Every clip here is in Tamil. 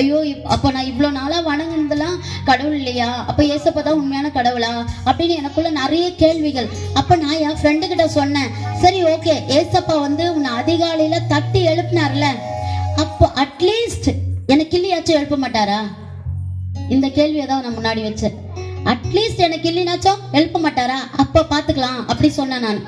ஐயோ அப்ப நான் இவ்வளவு நாளா வணங்குனதெல்லாம் கடவுள் இல்லையா, அப்ப ஏசப்பா தான் உண்மையான கடவுளா அப்படின்னு எனக்குள்ள நிறைய கேள்விகள். அப்ப நான் என் ஃப்ரெண்டு கிட்ட சொன்னேன், சரி ஓகே, ஏசப்பா வந்து உன்னை அதிகாலையில தட்டி எழுப்பினார்ல, அப்போ அட்லீஸ்ட் எனக்கு இல்லையாச்சும் எழுப்ப மாட்டாரா? இந்த கேள்வியை தான் நான் முன்னாடி வச்சேன். அட்லீஸ்ட் எனக்கு இல்லைனாச்சும் எழுப்ப மாட்டாரா? அப்ப பாத்துக்கலாம் அப்படி சொன்னேன். நான்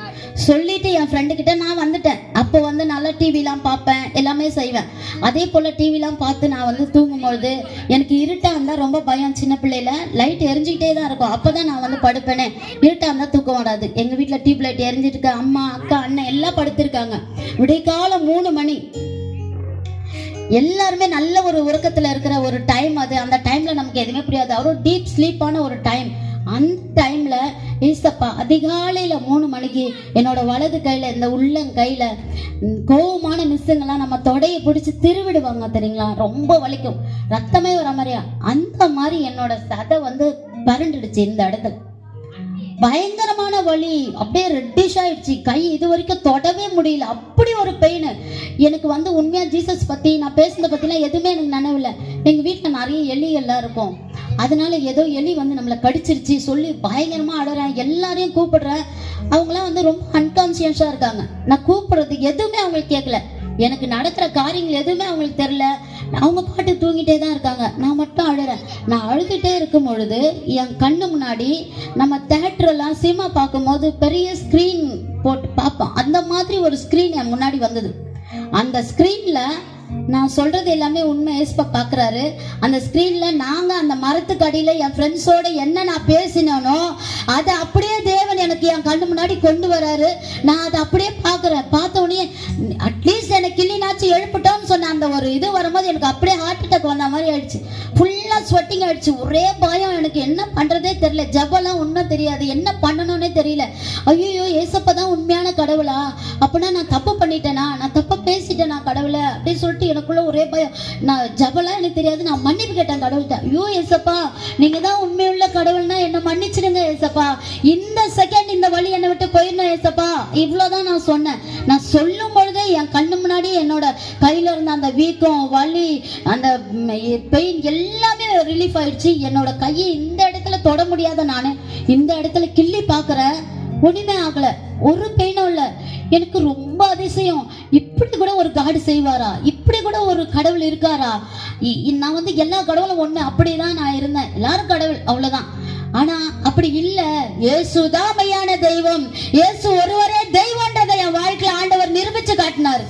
சொல்லிட்டு என் ஃப்ரெண்டு கிட்ட நான் வந்துட்டேன். அப்போ வந்து நல்லா டிவிலாம் பார்ப்பேன், எல்லாமே செய்வேன். அதே போல டிவிலாம் பார்த்து நான் வந்து தூங்கும்பொழுது எனக்கு இருட்டா இருந்தா ரொம்ப பயம். சின்ன பிள்ளையில லைட் எரிஞ்சுக்கிட்டே தான் இருக்கும், அப்பதான் நான் வந்து படுப்பேனே. இருட்டா இருந்தா தூக்கம் வராது. எங்க வீட்டுல டியூப் லைட் எரிஞ்சிட்டு இருக்கு, அம்மா அக்கா அண்ணன் எல்லாம் படுத்திருக்காங்க. விடியகாலம் 3 மணி, எல்லாருமே நல்ல ஒரு உறக்கத்துல இருக்கிற ஒரு டைம் அது. அந்த டைம்ல நமக்கு எதுவுமே புரியாது, அவரும் டீப் ஸ்லீப்பான ஒரு டைம். அந்த டைம்ல ஏசப்பா அதிகாலையில 3 மணிக்கு என்னோட வலது கையில, இந்த உள்ளங்கையில கோவமான மிஸ்ஸுங்கெல்லாம் நம்ம தொடையை பிடிச்சி திருவிடுவாங்க தெரியுங்களா, ரொம்ப வலிக்கும், ரத்தமே வர மாதிரியா. அந்த மாதிரி என்னோட சதை வந்து பரண்டுடுச்சு. இந்த இடத்துல பயங்கரமான வலி, அப்படியே ரெட்டிஷ் ஆயிடுச்சு. கை இது வரைக்கும் தொடவே முடியல, அப்படி ஒரு பெயின். எனக்கு வந்து உண்மையா ஜீசஸ் பத்தி நான் பேசுனத பத்திலாம் எதுவுமே எனக்கு நினைவில்லை. எங்க வீட்டுல நிறைய எலி எல்லாம் இருக்கும், அதனால ஏதோ எலி வந்து நம்மளை கடிச்சிருச்சு சொல்லி பயங்கரமா அடறேன், எல்லாரையும் கூப்பிடுறேன். அவங்களாம் வந்து ரொம்ப அன்கான்சியஸா இருக்காங்க. நான் கூப்பிடுறது எதுவுமே அவங்களுக்கு கேட்கல, எனக்கு நடக்கிற காரியங்கள் எதுவுமே அவங்களுக்கு தெரியல. அவங்க பாட்டு தூங்கிட்டே தான் இருக்காங்க, நான் மட்டும் அழுறேன். நான் அழுதுகிட்டே இருக்கும் பொழுது என் கண்ணு முன்னாடி நம்ம தியேட்டர்லாம் சினிமா பார்க்கும்போது பெரிய ஸ்க்ரீன் போட்டு பார்ப்போம், அந்த மாதிரி ஒரு ஸ்க்ரீன் என் முன்னாடி வந்தது. அந்த ஸ்க்ரீன்ல நான் சொல்றது எல்லாமே உண்மை, ஏசப்பா பாக்குறாரு. அந்த ஸ்கிரீன்ல நாங்க அந்த மரத்துக்கு அடியில என் ஃப்ரெண்ட்ஸோட என்ன நான் பேசினோ அதை அப்படியே தேவன் எனக்கு என் கண்ணு முன்னாடி கொண்டு வராரு. நான் அதை அப்படியே பாக்குறேன். பார்த்த உடனே அட்லீஸ்ட் எனக்கு இல்லைனாச்சும் எழுப்பிட்டோம்னு சொன்ன அந்த ஒரு இது வரும்போது எனக்கு அப்படியே ஹார்ட் அட்டாக் வந்த மாதிரி ஆயிடுச்சு. ஃபுல்லா ஸ்வெட்டிங் ஆயிடுச்சு, ஒரே பயம். எனக்கு என்ன பண்றதே தெரியல, ஜபம்லாம் ஒன்றும் தெரியாது, என்ன பண்ணணும்னே தெரியல. ஐயோ ஏசப்பா தான் உண்மையான கடவுளா, அப்படின்னா நான் தப்பு பண்ணிட்டேனா, நான் தப்பா பேசிட்டேனா கடவுளை அப்படின்னு சொல்லிட்டு எனக்குள்ள ஒரே பயம். நான் ஜபம்லாம் எனக்கு தெரியாது, நான் மன்னிப்பு கேட்டேன் கடவுள்கிட்ட. ஐயோ ஏசப்பா நீங்க தான் உண்மையுள்ள கடவுள்னா என்ன மன்னிச்சிடுங்க ஏசப்பா, இந்த செகண்ட் இந்த வழி என்னை விட்டு போயிடணும் ஏசப்பா, இவ்வளவுதான் நான் சொன்னேன். நான் சொல்லும் பொழுதே என் கண்ணு முன்னாடி என்னோட கையில இருந்த அந்த வீக்கம், வலி, அந்த பெயின் எல்லாமே ரிலீஃப் ஆயிடுச்சு. என்னோட கையை இந்த இடத்துல தொட முடியாத நானு இந்த இடத்துல கிள்ளி பாக்குறேன், ஒண்ணுமே ஆகல, ஒரு பெயினும் இல்ல. எனக்கு ரொம்ப அதிசயம், இப்படி கூட ஒரு காடு செய்வாரா, இப்படி கூட ஒரு கடவுள் இருக்காரா. நான் வந்து எல்லா கடவுளும் ஒண்ணு அப்படிதான் நான் இருந்தேன், எல்லாரும் கடவுள் அவ்வளவுதான். ஆனா அப்படி இல்ல, இயேசுதான் மெய்யான தெய்வம், இயேசு ஒருவரே தெய்வம்ன்றதை என் வாழ்க்கையில ஆண்டவர் நிரூபிச்சு காட்டினார்.